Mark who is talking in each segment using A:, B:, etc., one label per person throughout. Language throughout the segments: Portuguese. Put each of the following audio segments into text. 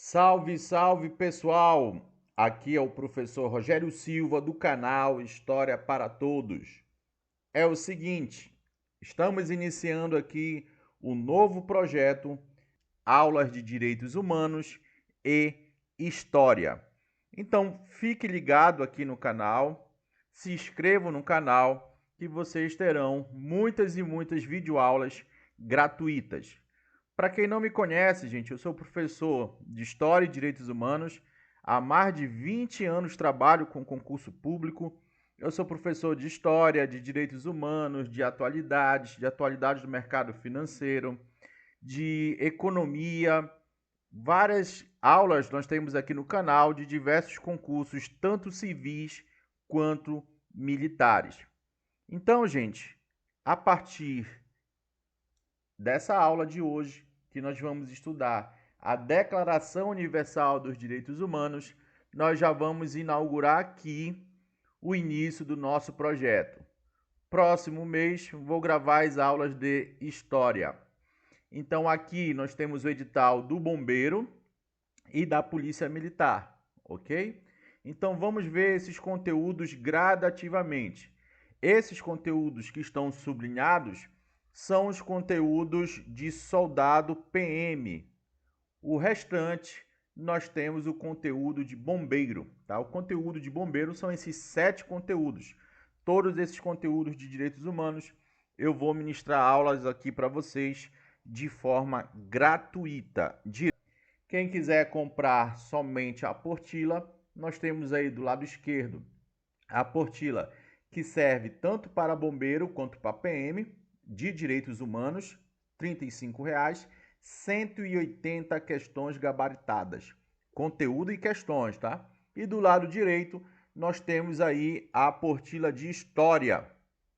A: Salve, salve pessoal! Aqui é o professor Rogério Silva do canal História para Todos. É o seguinte, estamos iniciando aqui o novo projeto Aulas de Direitos Humanos e História. Então fique ligado aqui no canal, se inscreva no canal que vocês terão muitas e muitas videoaulas gratuitas. Para quem não me conhece, gente, eu sou professor de História e Direitos Humanos. Há mais de 20 anos trabalho com concurso público. Eu sou professor de História, de Direitos Humanos, de atualidades do mercado financeiro, de Economia. Várias aulas nós temos aqui no canal de diversos concursos, tanto civis quanto militares. Então, gente, a partir dessa aula de hoje, que nós vamos estudar a Declaração Universal dos Direitos Humanos, nós já vamos inaugurar aqui o início do nosso projeto. Próximo mês vou gravar as aulas de História. Então aqui nós temos o edital do Bombeiro e da Polícia Militar, ok? Então vamos ver esses conteúdos gradativamente. Esses conteúdos que estão sublinhados são os conteúdos de soldado PM. O restante, nós temos o conteúdo de bombeiro. Tá? O conteúdo de bombeiro são esses 7 conteúdos. Todos esses conteúdos de direitos humanos, eu vou ministrar aulas aqui para vocês de forma gratuita. Quem quiser comprar somente a apostila, nós temos aí do lado esquerdo a apostila que serve tanto para bombeiro quanto para PM, de direitos humanos, R$ 35,00, 180 questões gabaritadas, conteúdo e questões, tá? E do lado direito, nós temos aí a apostila de história,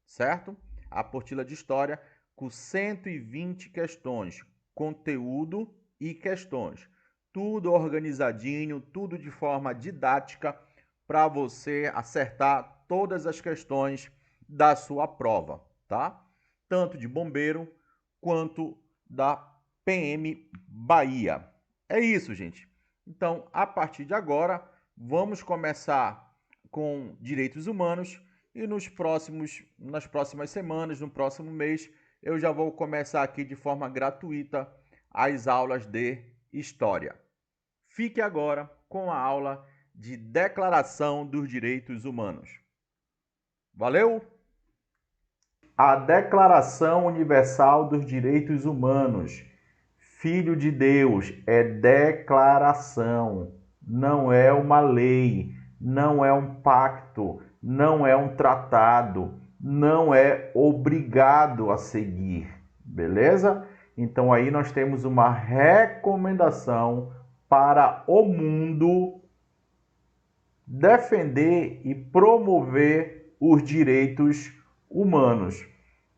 A: certo? A apostila de história com 120 questões, conteúdo e questões. Tudo organizadinho, tudo de forma didática para você acertar todas as questões da sua prova, tá? Tanto de bombeiro quanto da PM Bahia. É isso, gente. Então, a partir de agora, vamos começar com direitos humanos e nas próximas semanas, no próximo mês, eu já vou começar aqui de forma gratuita as aulas de história. Fique agora com a aula de Declaração dos Direitos Humanos. Valeu! A Declaração Universal dos Direitos Humanos. Filho de Deus, é declaração, não é uma lei, não é um pacto, não é um tratado, não é obrigado a seguir, beleza? Então aí nós temos uma recomendação para o mundo defender e promover os direitos humanos.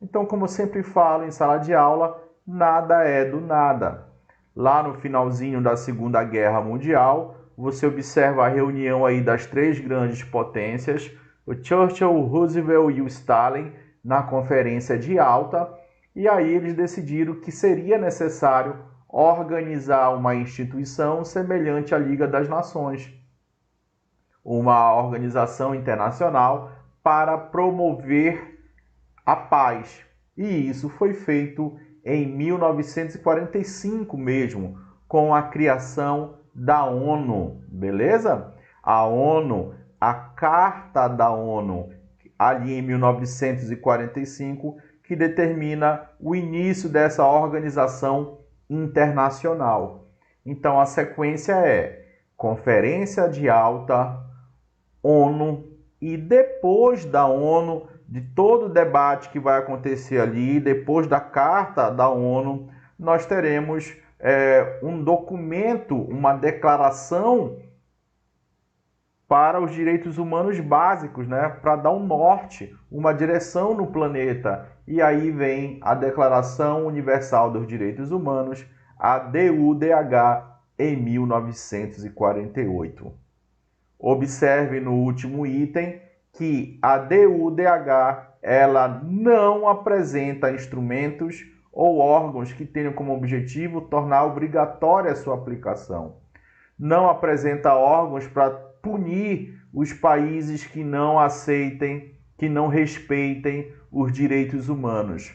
A: Então, como eu sempre falo em sala de aula, nada é do nada. Lá no finalzinho da Segunda Guerra Mundial, você observa a reunião aí das 3 grandes potências, o Churchill, o Roosevelt e o Stalin, na Conferência de Yalta, e aí eles decidiram que seria necessário organizar uma instituição semelhante à Liga das Nações, uma organização internacional para promover a paz. E isso foi feito em 1945 mesmo, com a criação da ONU, beleza? A ONU, a Carta da ONU, ali em 1945, que determina o início dessa organização internacional. Então a sequência é Conferência de Yalta, ONU, e depois da ONU, de todo o debate que vai acontecer ali, depois da Carta da ONU, nós teremos um documento, uma declaração para os direitos humanos básicos, né? Para dar um norte, uma direção no planeta. E aí vem a Declaração Universal dos Direitos Humanos, a DUDH, em 1948. Observe no último item que a DUDH ela não apresenta instrumentos ou órgãos que tenham como objetivo tornar obrigatória a sua aplicação. não apresenta órgãos para punir os países que não aceitem, que não respeitem os direitos humanos.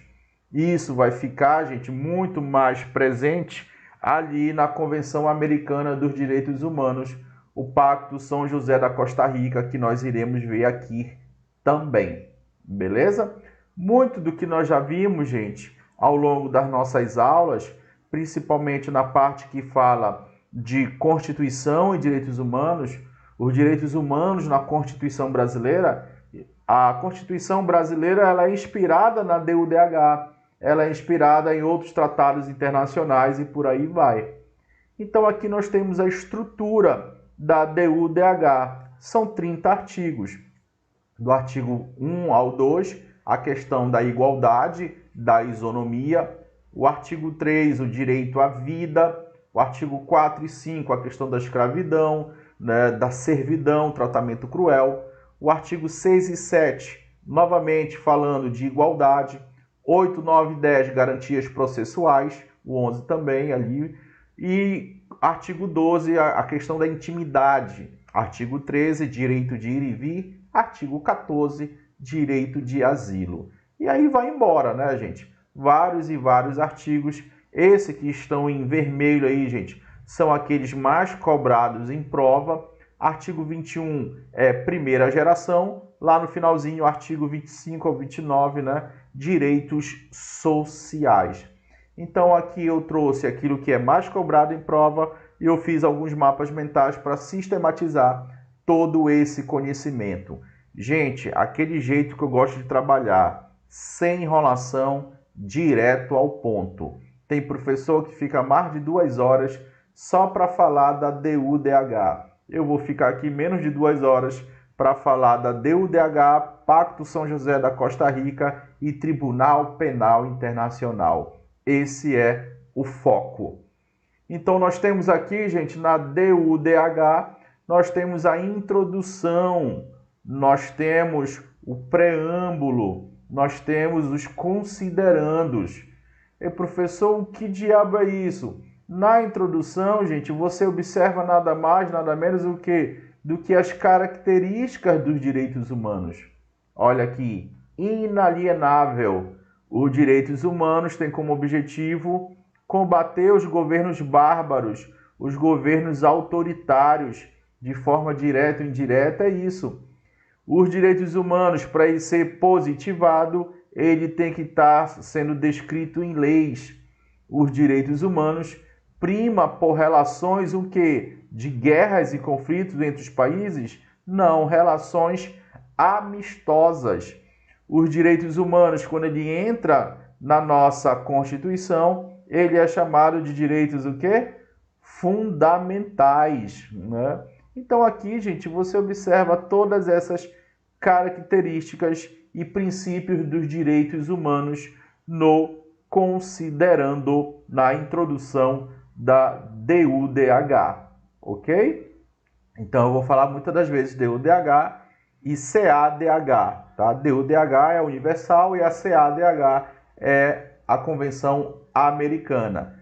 A: Isso vai ficar, gente, muito mais presente ali na Convenção Americana dos Direitos Humanos, o Pacto São José da Costa Rica, que nós iremos ver aqui também, beleza? Muito do que nós já vimos, gente, ao longo das nossas aulas, principalmente na parte que fala de Constituição e direitos humanos, os direitos humanos na Constituição brasileira, a Constituição brasileira ela é inspirada na DUDH, ela é inspirada em outros tratados internacionais e por aí vai. Então aqui nós temos a estrutura da DUDH, são 30 artigos. Do artigo 1 ao 2, a questão da igualdade, da isonomia, o artigo 3, o direito à vida, o artigo 4 e 5, a questão da escravidão, né, da servidão, tratamento cruel, o artigo 6 e 7, novamente falando de igualdade, 8, 9 e 10, garantias processuais, o 11 também ali, e artigo 12, a questão da intimidade, artigo 13, direito de ir e vir, artigo 14, direito de asilo. E aí vai embora, né, gente? Vários e vários artigos. Esse que estão em vermelho aí, gente, são aqueles mais cobrados em prova. Artigo 21 é primeira geração. Lá no finalzinho, artigo 25 ao 29, né? Direitos sociais. Então aqui eu trouxe aquilo que é mais cobrado em prova e eu fiz alguns mapas mentais para sistematizar todo esse conhecimento. Gente, aquele jeito que eu gosto de trabalhar, sem enrolação, direto ao ponto. Tem professor que fica mais de 2 horas só para falar da DUDH. Eu vou ficar aqui menos de 2 horas para falar da DUDH, Pacto São José da Costa Rica e Tribunal Penal Internacional. Esse é o foco. Então nós temos aqui, gente, na DUDH, nós temos a introdução, nós temos o preâmbulo, nós temos os considerandos. E professor, o que diabo é isso? Na introdução, gente, você observa nada mais, nada menos do que as características dos direitos humanos. Olha aqui, inalienável. Os direitos humanos têm como objetivo combater os governos bárbaros, os governos autoritários, de forma direta ou indireta, é isso. Os direitos humanos, para ele ser positivado, ele tem que estar sendo descrito em leis. Os direitos humanos prima por relações o quê? De guerras e conflitos entre os países? Não, relações amistosas. Os direitos humanos, quando ele entra na nossa Constituição, ele é chamado de direitos o quê? Fundamentais, né? Então aqui, gente, você observa todas essas características e princípios dos direitos humanos no considerando na introdução da DUDH, ok? Então eu vou falar muitas das vezes DUDH e CADH, tá? DUDH é universal e a CADH é a Convenção Americana.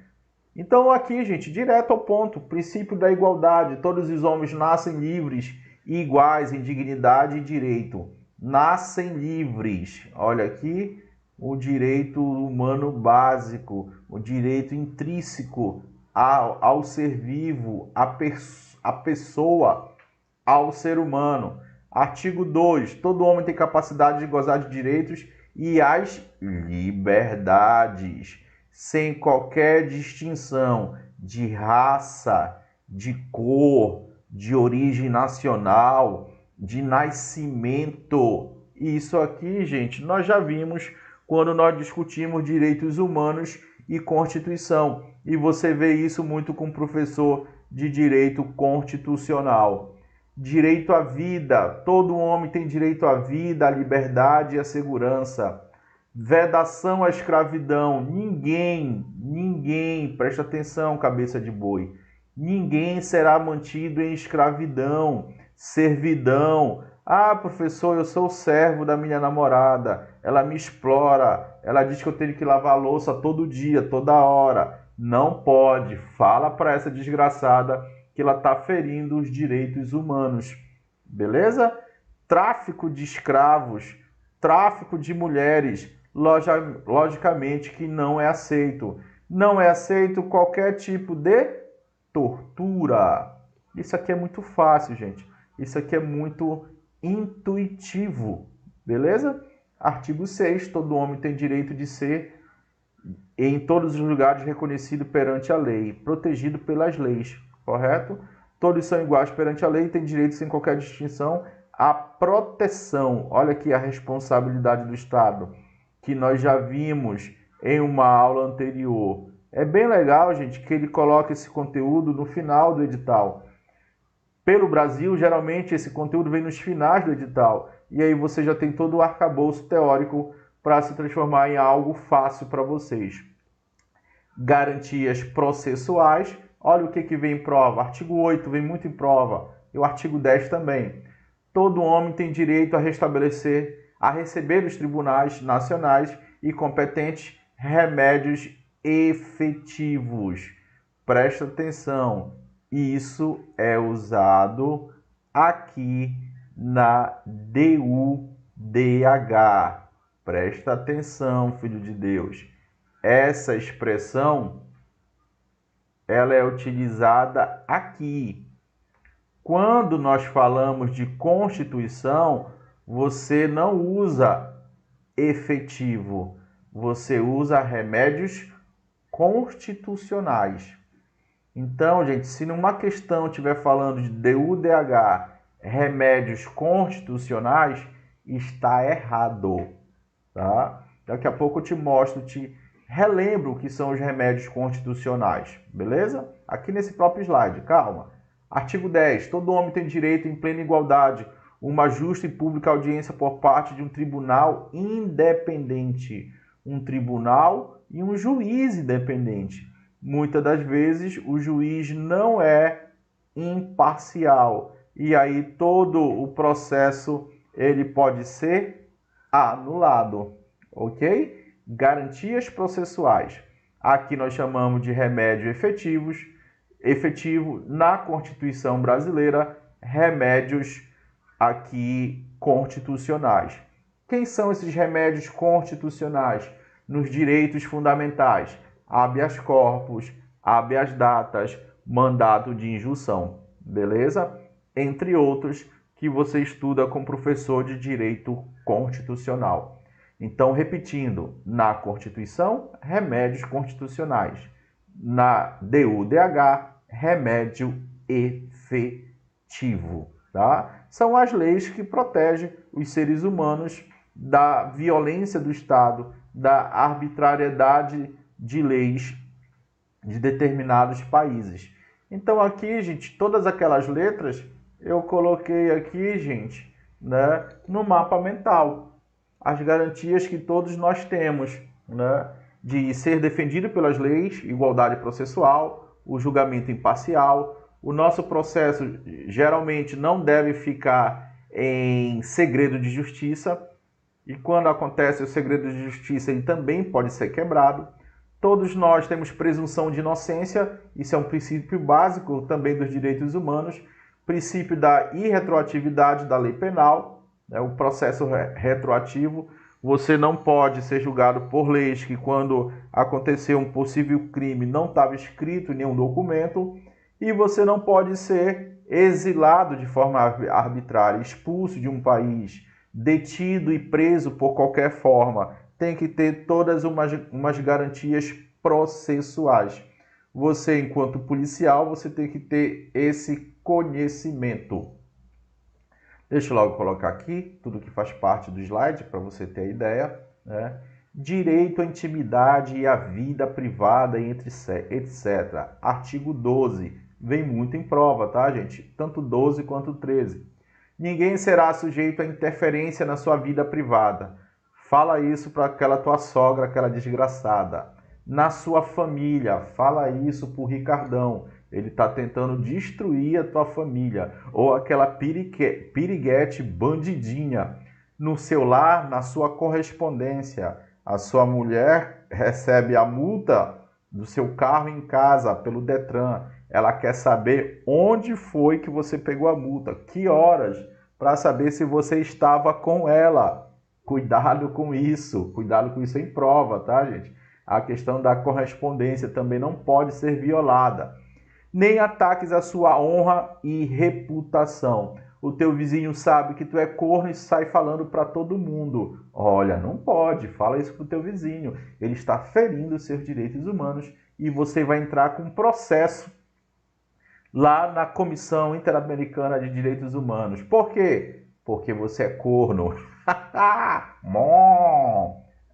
A: Então aqui, gente, direto ao ponto, princípio da igualdade, todos os homens nascem livres e iguais em dignidade e direito. Nascem livres. Olha aqui, o direito humano básico, o direito intrínseco ao ser vivo, à pessoa, ao ser humano. Artigo 2, todo homem tem capacidade de gozar de direitos e as liberdades, sem qualquer distinção de raça, de cor, de origem nacional, de nascimento. Isso aqui, gente, nós já vimos quando nós discutimos direitos humanos e Constituição. E você vê isso muito com o professor de direito constitucional. Direito à vida. Todo homem tem direito à vida, à liberdade e à segurança. Vedação à escravidão. Ninguém, presta atenção, cabeça de boi, ninguém será mantido em escravidão, servidão. Ah, professor, eu sou o servo da minha namorada, ela me explora, ela diz que eu tenho que lavar a louça todo dia, toda hora. Não pode, fala para essa desgraçada que ela está ferindo os direitos humanos, beleza? Tráfico de escravos, tráfico de mulheres, logicamente que não é aceito. Não é aceito qualquer tipo de tortura. Isso aqui é muito fácil, gente. Isso aqui é muito intuitivo, beleza? Artigo 6, todo homem tem direito de ser, em todos os lugares, reconhecido perante a lei, protegido pelas leis, correto? Todos são iguais perante a lei e têm direito, sem qualquer distinção, à proteção. Olha aqui a responsabilidade do Estado, que nós já vimos em uma aula anterior. É bem legal, gente, que ele coloque esse conteúdo no final do edital. Pelo Brasil, geralmente esse conteúdo vem nos finais do edital. E aí você já tem todo o arcabouço teórico para se transformar em algo fácil para vocês. Garantias processuais. Olha o que vem em prova. Artigo 8 vem muito em prova. E o artigo 10 também. Todo homem tem direito a receber dos tribunais nacionais e competentes remédios efetivos. Presta atenção. Isso é usado aqui na DUDH. Presta atenção, filho de Deus. Essa expressão, ela é utilizada aqui. Quando nós falamos de Constituição, você não usa efetivo, você usa remédios constitucionais. Então, gente, se numa questão estiver falando de DUDH, remédios constitucionais, está errado, tá? Daqui a pouco eu te mostro, te relembro o que são os remédios constitucionais, beleza? Aqui nesse próprio slide, calma. Artigo 10. Todo homem tem direito, em plena igualdade, uma justa e pública audiência por parte de um tribunal independente. Um tribunal e um juiz independente. Muitas das vezes o juiz não é imparcial e aí todo o processo ele pode ser anulado, ok? Garantias processuais. Aqui nós chamamos de remédio efetivo na Constituição brasileira, remédios aqui constitucionais. Quem são esses remédios constitucionais nos direitos fundamentais? Habeas corpus, habeas datas, mandato de injunção, beleza? Entre outros que você estuda com professor de direito constitucional. Então, repetindo, na Constituição, remédios constitucionais. Na DUDH, remédio efetivo, tá? São as leis que protegem os seres humanos da violência do Estado, da arbitrariedade de leis de determinados países. Então aqui, gente, todas aquelas letras eu coloquei aqui, gente, né, no mapa mental. As garantias que todos nós temos, né, de ser defendido pelas leis, igualdade processual, o julgamento imparcial. O nosso processo geralmente não deve ficar em segredo de justiça. E quando acontece o segredo de justiça, ele também pode ser quebrado. Todos nós temos presunção de inocência, isso é um princípio básico também dos direitos humanos, princípio da irretroatividade da lei penal, né, o processo retroativo. Você não pode ser julgado por leis que, quando aconteceu um possível crime, não estava escrito em nenhum documento, e você não pode ser exilado de forma arbitrária, expulso de um país, detido e preso por qualquer forma. Tem que ter todas umas garantias processuais. Você, enquanto policial, você tem que ter esse conhecimento. Deixa eu logo colocar aqui tudo que faz parte do slide para você ter a ideia, né? Direito à intimidade e à vida privada, etc. Artigo 12. Vem muito em prova, tá, gente? Tanto 12 quanto 13. Ninguém será sujeito a interferência na sua vida privada. Fala isso para aquela tua sogra, aquela desgraçada. Na sua família, fala isso para o Ricardão. Ele está tentando destruir a tua família. Ou aquela piriguete bandidinha. No seu lar, na sua correspondência. A sua mulher recebe a multa do seu carro em casa pelo Detran. Ela quer saber onde foi que você pegou a multa, que horas, para saber se você estava com ela. Cuidado com isso em prova, tá, gente? A questão da correspondência também não pode ser violada. Nem ataques à sua honra e reputação. O teu vizinho sabe que tu é corno e sai falando para todo mundo. Olha, não pode, fala isso pro teu vizinho. Ele está ferindo os seus direitos humanos e você vai entrar com um processo lá na Comissão Interamericana de Direitos Humanos. Por quê? Porque você é corno.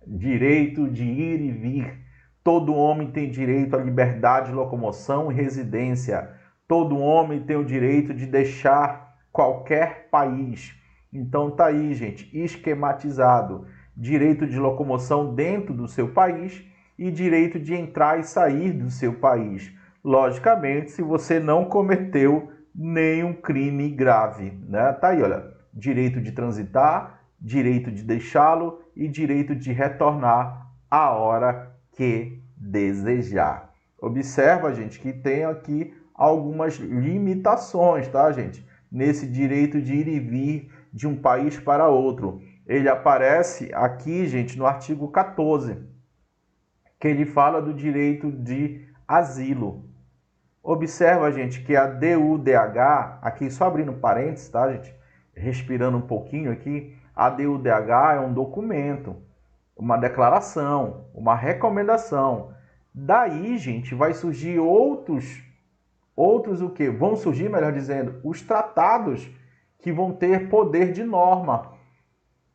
A: Direito de ir e vir. Todo homem tem direito à liberdade de locomoção e residência. Todo homem tem o direito de deixar qualquer país. Então tá aí, gente, esquematizado. Direito de locomoção dentro do seu país e direito de entrar e sair do seu país. Logicamente, se você não cometeu nenhum crime grave, né? Tá aí, olha, direito de transitar, direito de deixá-lo e direito de retornar a hora que desejar. Observa, gente, que tem aqui algumas limitações, tá, gente? Nesse direito de ir e vir de um país para outro. Ele aparece aqui, gente, no artigo 14, que ele fala do direito de asilo. Observa, gente, que a DUDH, aqui só abrindo parênteses, tá, gente? Respirando um pouquinho aqui, a DUDH é um documento, uma declaração, uma recomendação. Daí, gente, vai surgir outros o quê? Vão surgir, melhor dizendo, os tratados que vão ter poder de norma.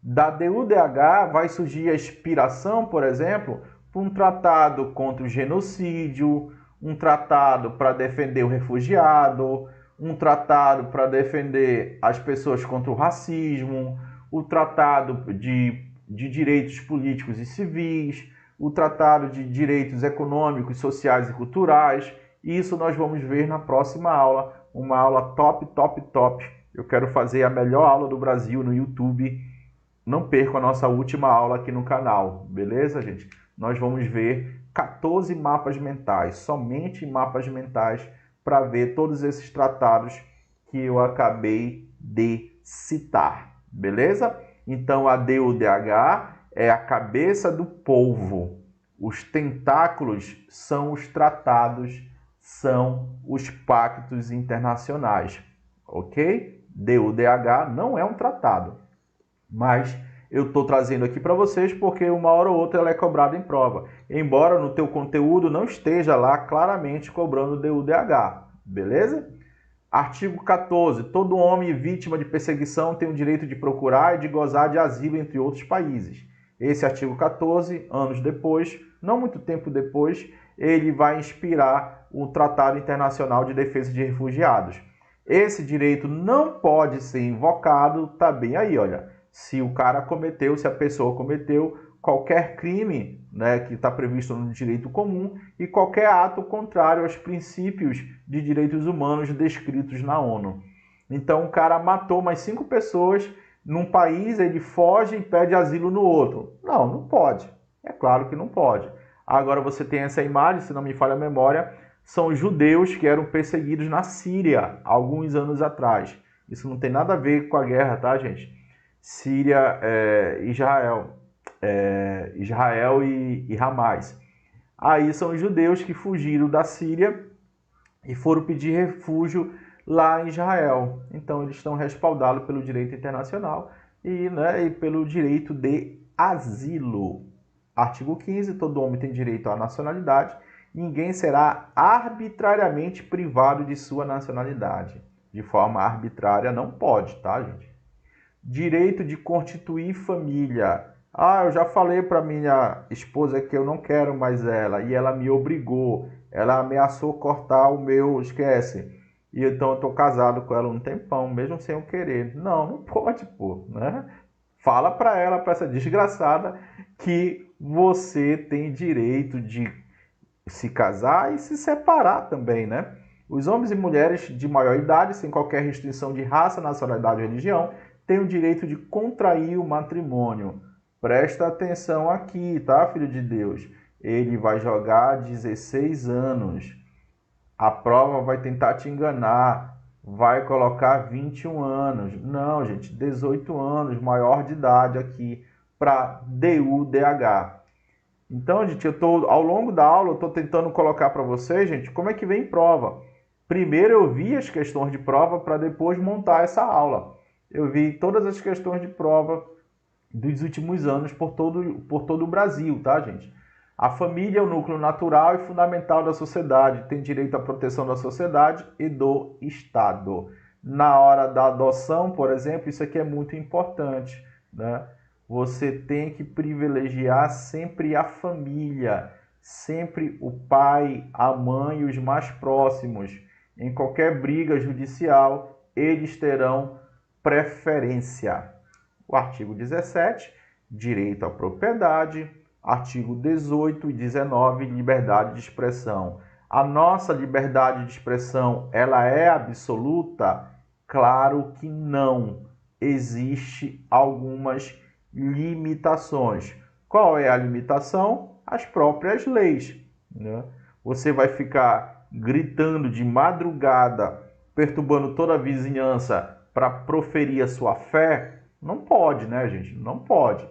A: Da DUDH vai surgir a inspiração, por exemplo, para um tratado contra o genocídio, um tratado para defender o refugiado, um tratado para defender as pessoas contra o racismo, o tratado de direitos políticos e civis, o tratado de direitos econômicos, sociais e culturais. Isso nós vamos ver na próxima aula, uma aula top, top, top. Eu quero fazer a melhor aula do Brasil no YouTube. Não perca a nossa última aula aqui no canal, beleza, gente? Nós vamos ver 14 mapas mentais, somente mapas mentais, para ver todos esses tratados que eu acabei de citar, beleza? Então, a DUDH é a cabeça do polvo, os tentáculos são os tratados, são os pactos internacionais, ok? DUDH não é um tratado, mas eu estou trazendo aqui para vocês porque uma hora ou outra ela é cobrada em prova. Embora no teu conteúdo não esteja lá claramente cobrando DUDH, beleza? Artigo 14. Todo homem vítima de perseguição tem o direito de procurar e de gozar de asilo entre outros países. Esse artigo 14, anos depois, não muito tempo depois, ele vai inspirar o Tratado Internacional de Defesa de Refugiados. Esse direito não pode ser invocado, tá bem aí, olha. Se o cara cometeu, se a pessoa cometeu qualquer crime, né, que está previsto no direito comum e qualquer ato contrário aos princípios de direitos humanos descritos na ONU. Então o cara matou mais 5 pessoas num país, ele foge e pede asilo no outro. Não, não pode. É claro que não pode. Agora você tem essa imagem, se não me falha a memória, são os judeus que eram perseguidos na Síria alguns anos atrás. Isso não tem nada a ver com a guerra, tá, gente? Síria, Israel e Hamas. Aí são os judeus que fugiram da Síria e foram pedir refúgio lá em Israel. Então eles estão respaldados pelo direito internacional e pelo direito de asilo. Artigo 15, todo homem tem direito à nacionalidade. Ninguém será arbitrariamente privado de sua nacionalidade. De forma arbitrária não pode, tá, gente? Direito de constituir família. Eu já falei para minha esposa que eu não quero mais ela e ela me obrigou. Ela ameaçou cortar o meu, esquece. E então eu tô casado com ela um tempão, mesmo sem eu querer. Não, não pode, pô, né? Fala para ela, para essa desgraçada, que você tem direito de se casar e se separar também, né? Os homens e mulheres de maior idade, sem qualquer restrição de raça, nacionalidade ou religião, tem o direito de contrair o matrimônio. Presta atenção aqui, tá, filho de Deus? Ele vai jogar 16 anos. A prova vai tentar te enganar, vai colocar 21 anos. Não, gente, 18 anos, maior de idade aqui para DU/DH. Então, gente, ao longo da aula, eu estou tentando colocar para vocês, gente, como é que vem prova. Primeiro eu vi as questões de prova para depois montar essa aula. Eu vi todas as questões de prova dos últimos anos por todo o Brasil, tá, gente? A família é o núcleo natural e fundamental da sociedade, tem direito à proteção da sociedade e do Estado. Na hora da adoção, por exemplo, isso aqui é muito importante, né? Você tem que privilegiar sempre a família, sempre o pai, a mãe e os mais próximos. Em qualquer briga judicial, eles terão preferência. O artigo 17, direito à propriedade. Artigo 18 e 19, liberdade de expressão. A nossa liberdade de expressão, ela é absoluta? Claro que não. Existem algumas limitações. Qual é a limitação? As próprias leis, né? Você vai ficar gritando de madrugada, perturbando toda a vizinhança para proferir a sua fé? Não pode, né, gente? Não pode.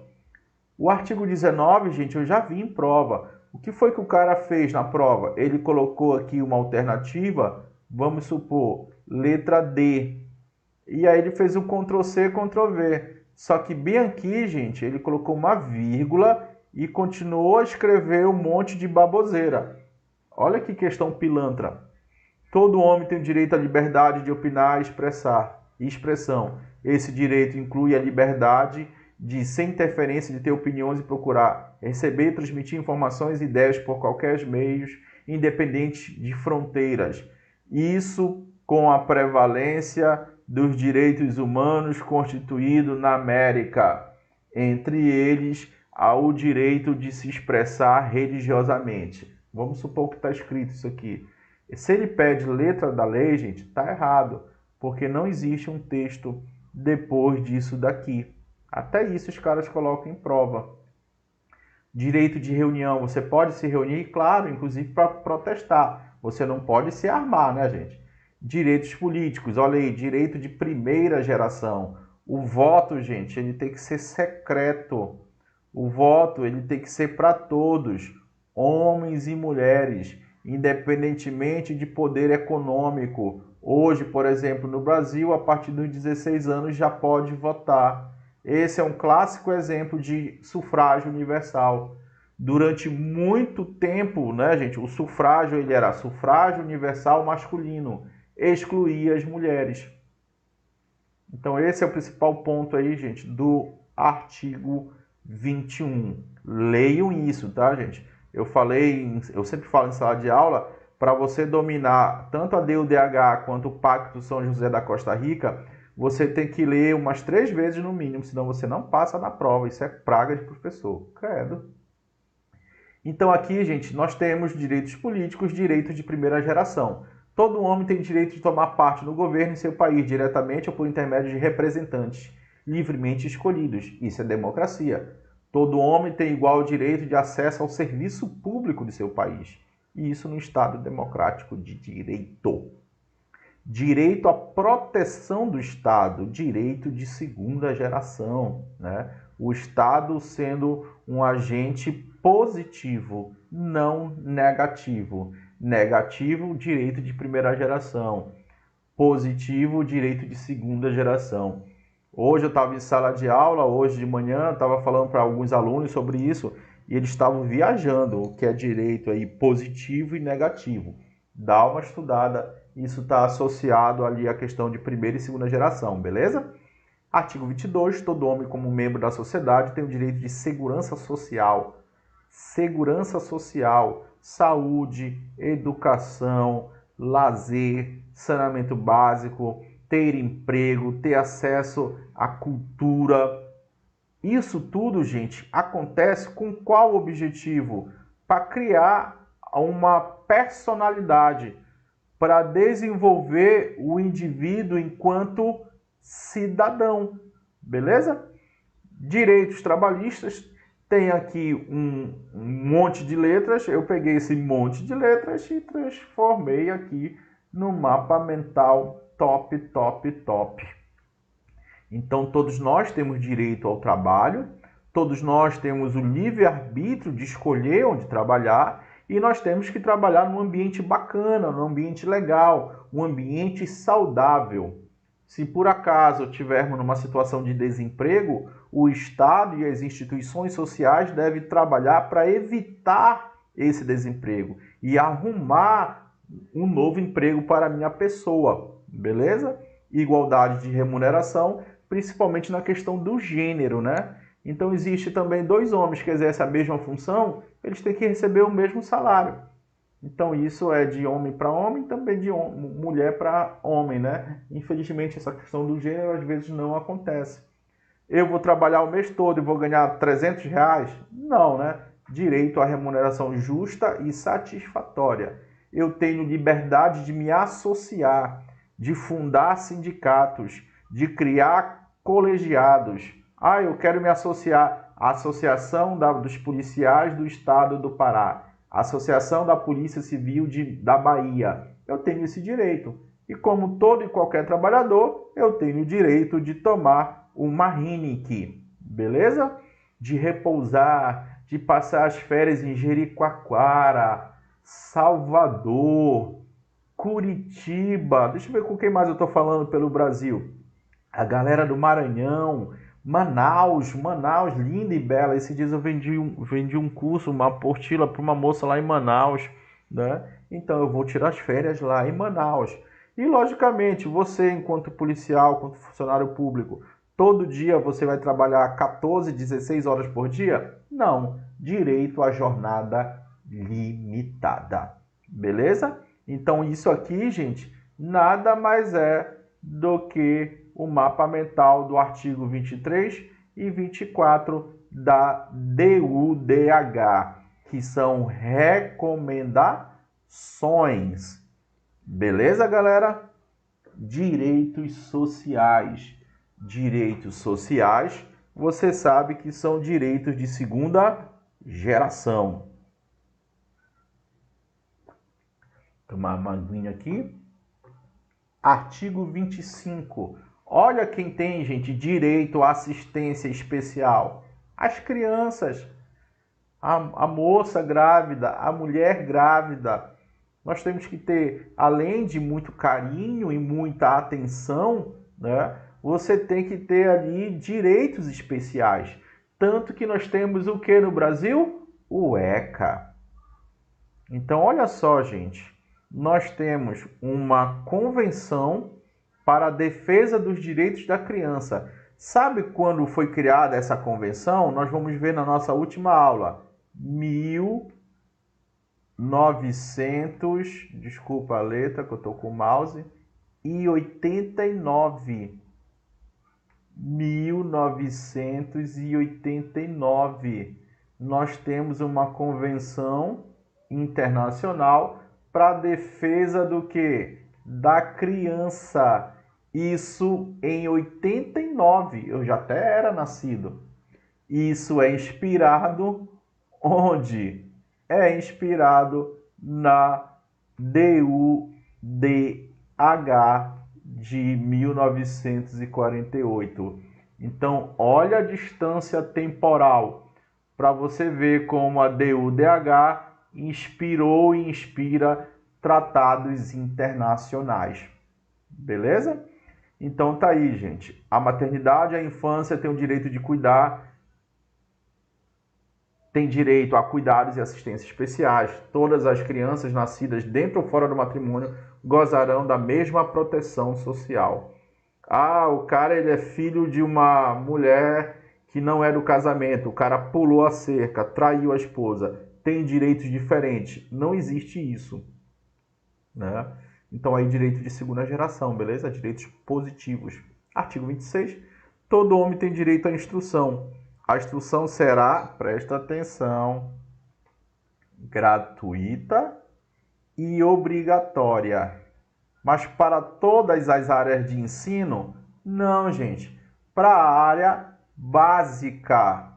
A: O artigo 19, gente, eu já vi em prova. O que foi que o cara fez na prova? Ele colocou aqui uma alternativa, vamos supor, letra D. E aí ele fez um Ctrl+C, Ctrl+V. Só que bem aqui, gente, ele colocou uma vírgula e continuou a escrever um monte de baboseira. Olha que questão pilantra. Todo homem tem o direito à liberdade de opinar e expressão. Esse direito inclui a liberdade de, sem interferência, de ter opiniões e procurar receber e transmitir informações e ideias por qualquer meios, independente de fronteiras. Isso com a prevalência dos direitos humanos constituído na América, entre eles o direito de se expressar religiosamente. Vamos supor que está escrito isso aqui. Se ele pede letra da lei, gente, está errado, porque não existe um texto depois disso daqui. Até isso os caras colocam em prova. Direito de reunião, você pode se reunir, claro, inclusive para protestar. Você não pode se armar, né, gente? Direitos políticos, olha aí, direito de primeira geração. O voto, gente, ele tem que ser secreto. O voto, ele tem que ser para todos, homens e mulheres, independentemente de poder econômico. Hoje, por exemplo, no Brasil, a partir dos 16 anos já pode votar. Esse é um clássico exemplo de sufrágio universal. Durante muito tempo, né, gente, o sufrágio ele era sufrágio universal masculino, excluía as mulheres. Então esse é o principal ponto aí, gente, do artigo 21. Leiam isso, tá, gente? Eu sempre falo em sala de aula, para você dominar tanto a DU/DH quanto o Pacto São José da Costa Rica, você tem que ler umas 3 vezes no mínimo, senão você não passa na prova. Isso é praga de professor. Credo. Então aqui, gente, nós temos direitos políticos, direitos de primeira geração. Todo homem tem direito de tomar parte no governo em seu país, diretamente ou por intermédio de representantes, livremente escolhidos. Isso é democracia. Todo homem tem igual direito de acesso ao serviço público de seu país. E isso no Estado democrático de direito. Direito à proteção do Estado, direito de segunda geração, né? O Estado sendo um agente positivo, não negativo. Negativo, direito de primeira geração. Positivo, direito de segunda geração. Hoje eu estava em sala de aula, hoje de manhã, estava falando para alguns alunos sobre isso, e eles estavam viajando, o que é direito aí positivo e negativo. Dá uma estudada, isso está associado ali à questão de primeira e segunda geração, beleza? Artigo 22, todo homem como membro da sociedade tem o direito de segurança social. Segurança social, saúde, educação, lazer, saneamento básico, ter emprego, ter acesso à cultura. Isso tudo, gente, acontece com qual objetivo? Para criar uma personalidade, para desenvolver o indivíduo enquanto cidadão, beleza? Direitos trabalhistas, tem aqui um monte de letras, eu peguei esse monte de letras e transformei aqui no mapa mental top, top, top. Então, todos nós temos direito ao trabalho, todos nós temos o livre-arbítrio de escolher onde trabalhar e nós temos que trabalhar num ambiente bacana, num ambiente legal, um ambiente saudável. Se por acaso tivermos numa situação de desemprego, o Estado e as instituições sociais devem trabalhar para evitar esse desemprego e arrumar um novo emprego para a minha pessoa, beleza? Igualdade de remuneração, principalmente na questão do gênero, né? Então existe também dois homens que exercem a mesma função, eles têm que receber o mesmo salário. Então isso é de homem para homem, também de mulher para homem, né? Infelizmente essa questão do gênero às vezes não acontece. Eu vou trabalhar o mês todo e vou ganhar R$300? Não, né? Direito à remuneração justa e satisfatória. Eu tenho liberdade de me associar, de fundar sindicatos, de criar colegiados. Ah, eu quero me associar à Associação dos Policiais do Estado do Pará, Associação da Polícia Civil da Bahia. Eu tenho esse direito. E como todo e qualquer trabalhador, eu tenho o direito de tomar uma Heineken, beleza? De repousar, de passar as férias em Jericoacoara, Salvador, Curitiba. Deixa eu ver com quem mais eu estou falando pelo Brasil. A galera do Maranhão, Manaus, linda e bela. Esses dias eu vendi um curso, uma apostila para uma moça lá em Manaus, né? Então eu vou tirar as férias lá em Manaus. E logicamente, você enquanto policial, enquanto funcionário público, todo dia você vai trabalhar 14, 16 horas por dia? Não, direito à jornada limitada. Beleza? Então isso aqui, gente, nada mais é do que o mapa mental do artigo 23 e 24 da DUDH, que são recomendações. Beleza, galera? Direitos sociais. Direitos sociais, você sabe que são direitos de segunda geração. Tomar uma aguinha aqui. Artigo 25. Olha quem tem, gente, direito à assistência especial. As crianças, a moça grávida, a mulher grávida. Nós temos que ter, além de muito carinho e muita atenção, né? Você tem que ter ali direitos especiais. Tanto que nós temos o que no Brasil? O ECA. Então, olha só, gente. Nós temos uma convenção para a defesa dos direitos da criança. Sabe quando foi criada essa convenção? Nós vamos ver na nossa última aula. 1900, desculpa a letra que eu estou com o mouse, e 89. 1989. Nós temos uma convenção internacional para a defesa do quê? Da criança. Isso em 89, eu já até era nascido. Isso é inspirado onde? É inspirado na DUDH de 1948. Então, olha a distância temporal para você ver como a DUDH inspirou e inspira tratados internacionais. Beleza? Então tá aí, gente. A maternidade, a infância tem o direito de cuidar, tem direito a cuidados e assistência especiais. Todas as crianças nascidas dentro ou fora do matrimônio gozarão da mesma proteção social. Ah, o cara ele é filho de uma mulher que não é do casamento, o cara pulou a cerca, traiu a esposa, tem direitos diferentes. Não existe isso, né? Então aí direito de segunda geração, beleza? Direitos positivos. Artigo 26. Todo homem tem direito à instrução. A instrução será, presta atenção, gratuita e obrigatória. Mas para todas as áreas de ensino, não, gente. Para a área básica.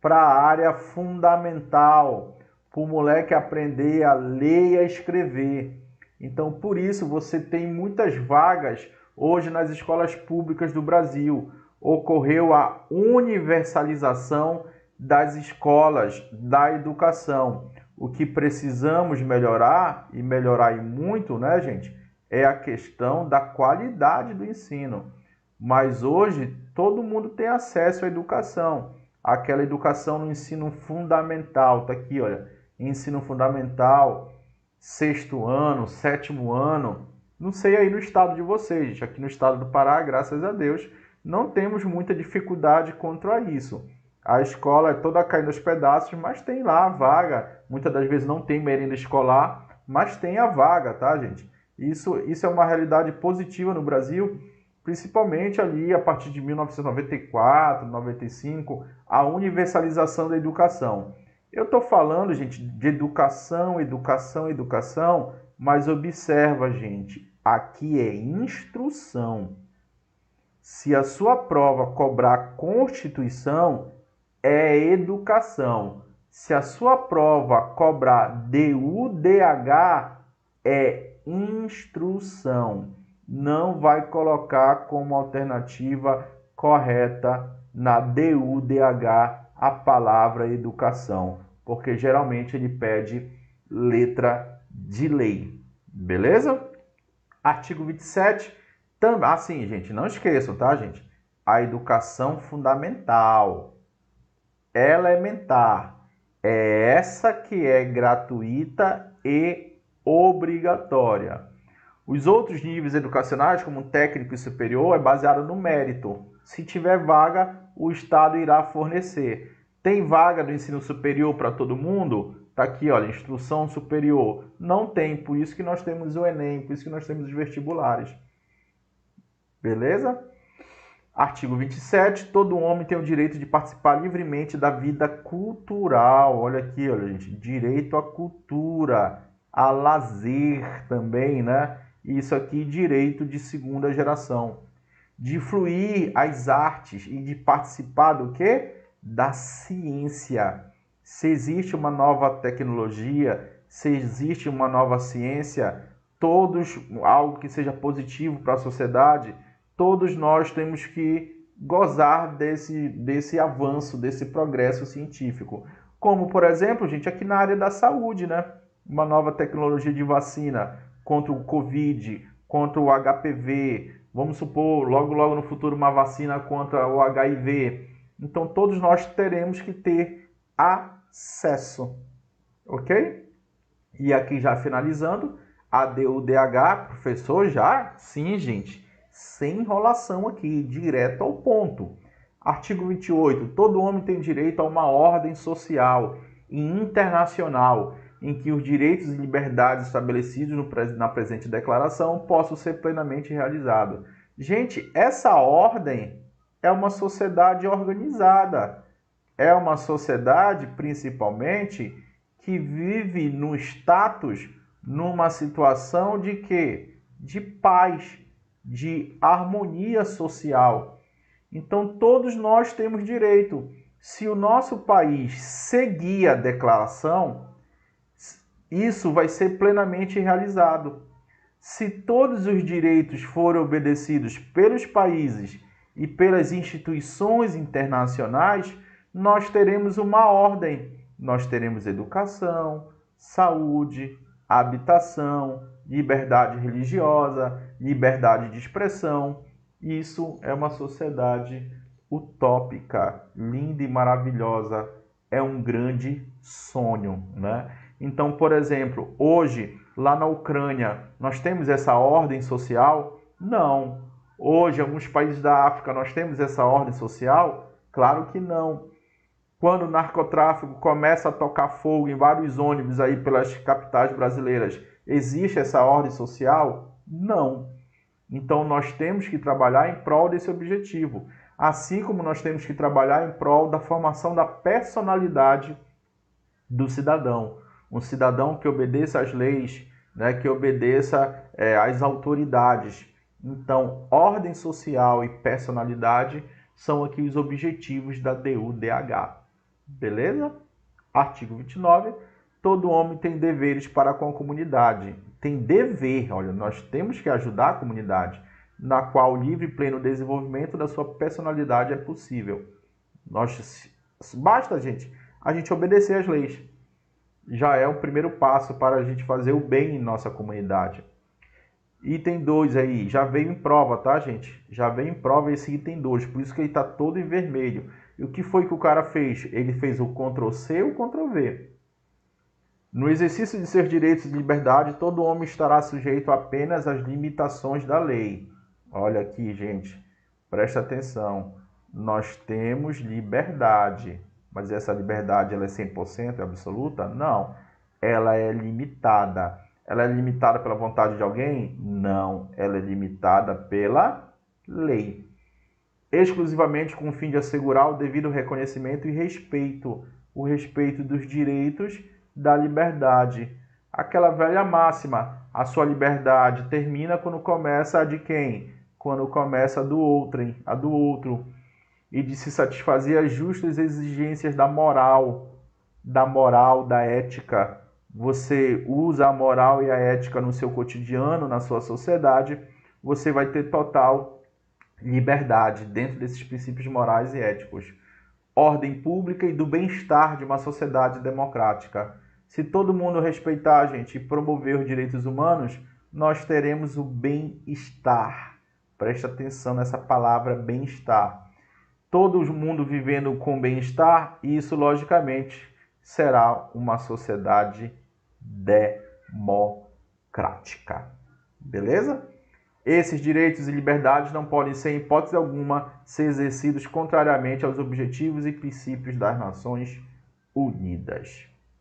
A: para a área fundamental, para o moleque aprender a ler e a escrever. Então, por isso, você tem muitas vagas hoje nas escolas públicas do Brasil. Ocorreu a universalização das escolas, da educação. O que precisamos melhorar, e melhorar e muito, né, gente, é a questão da qualidade do ensino. Mas hoje, todo mundo tem acesso à educação. Aquela educação no ensino fundamental, tá aqui, olha, ensino fundamental, 6º ano, 7º ano, não sei aí no estado de vocês, aqui no estado do Pará, graças a Deus, não temos muita dificuldade contra isso. A escola é toda caindo aos pedaços, mas tem lá a vaga, muitas das vezes não tem merenda escolar, mas tem a vaga, tá, gente? Isso é uma realidade positiva no Brasil, principalmente ali a partir de 1994, 95, a universalização da educação. Eu estou falando, gente, de educação, educação, educação, mas observa, gente, aqui é instrução. Se a sua prova cobrar Constituição, é educação. Se a sua prova cobrar DU/DH, é instrução. Não vai colocar como alternativa correta na DU/DH a palavra educação, porque geralmente ele pede letra de lei. Beleza? Artigo 27. Assim, gente, não esqueçam, tá, gente? A educação fundamental, elementar, é essa que é gratuita e obrigatória. Os outros níveis educacionais, como técnico e superior, é baseado no mérito. Se tiver vaga, o Estado irá fornecer. Tem vaga do ensino superior para todo mundo? Está aqui, olha, instrução superior. Não tem, por isso que nós temos o Enem, por isso que nós temos os vestibulares. Beleza? Artigo 27. Todo homem tem o direito de participar livremente da vida cultural. Olha aqui, olha, gente. Direito à cultura, a lazer também, né? Isso aqui, direito de segunda geração. De fluir as artes e de participar do quê? Da ciência. Se existe uma nova tecnologia, se existe uma nova ciência, algo que seja positivo para a sociedade, todos nós temos que gozar desse avanço, desse progresso científico. Como, por exemplo, gente, aqui na área da saúde, né? Uma nova tecnologia de vacina contra o Covid, contra o HPV, vamos supor, logo no futuro, uma vacina contra o HIV. Então, todos nós teremos que ter acesso, ok? E aqui já finalizando, a DU/DH, professor, já? Sim, gente, sem enrolação aqui, direto ao ponto. Artigo 28. Todo homem tem direito a uma ordem social e internacional em que os direitos e liberdades estabelecidos na presente declaração possam ser plenamente realizados. Gente, essa ordem é uma sociedade organizada. É uma sociedade, principalmente, que vive no status, numa situação de quê? De paz, de harmonia social. Então, todos nós temos direito. Se o nosso país seguir a declaração, isso vai ser plenamente realizado. Se todos os direitos forem obedecidos pelos países e pelas instituições internacionais, nós teremos uma ordem. Nós teremos educação, saúde, habitação, liberdade religiosa, liberdade de expressão. Isso é uma sociedade utópica, linda e maravilhosa. É um grande sonho, né? Então, por exemplo, hoje, lá na Ucrânia, nós temos essa ordem social? Não. Hoje, em alguns países da África, nós temos essa ordem social? Claro que não. Quando o narcotráfico começa a tocar fogo em vários ônibus aí pelas capitais brasileiras, existe essa ordem social? Não. Então, nós temos que trabalhar em prol desse objetivo. Assim como nós temos que trabalhar em prol da formação da personalidade do cidadão. Um cidadão que obedeça às leis, né, que obedeça às autoridades. Então, ordem social e personalidade são aqui os objetivos da DU/DH. Beleza? Artigo 29. Todo homem tem deveres para com a comunidade. Tem dever, olha, nós temos que ajudar a comunidade, na qual o livre e pleno desenvolvimento da sua personalidade é possível. Basta, gente, a gente obedecer às leis. Já é o primeiro passo para a gente fazer o bem em nossa comunidade. Item 2 aí, já veio em prova, tá, gente? Já veio em prova esse item 2, por isso que ele está todo em vermelho. E o que foi que o cara fez? Ele fez o Ctrl+C e o Ctrl+V. No exercício de seus direitos e liberdade, todo homem estará sujeito apenas às limitações da lei. Olha aqui, gente, presta atenção. Nós temos liberdade, mas essa liberdade ela é 100%, é absoluta? Não, ela é limitada. Ela é limitada pela vontade de alguém? Não, ela é limitada pela lei. Exclusivamente com o fim de assegurar o devido reconhecimento e respeito, o respeito dos direitos da liberdade. Aquela velha máxima, a sua liberdade termina quando começa a de quem? Quando começa a do outrem, a do outro. E de se satisfazer as justas exigências da moral, da ética. Você usa a moral e a ética no seu cotidiano, na sua sociedade, você vai ter total liberdade dentro desses princípios morais e éticos. Ordem pública e do bem-estar de uma sociedade democrática. Se todo mundo respeitar, gente, e promover os direitos humanos, nós teremos o bem-estar. Presta atenção nessa palavra bem-estar. Todo mundo vivendo com bem-estar, e isso, logicamente, será uma sociedade democrática. Beleza? Esses direitos e liberdades não podem ser, em hipótese alguma, ser exercidos contrariamente aos objetivos e princípios das Nações Unidas.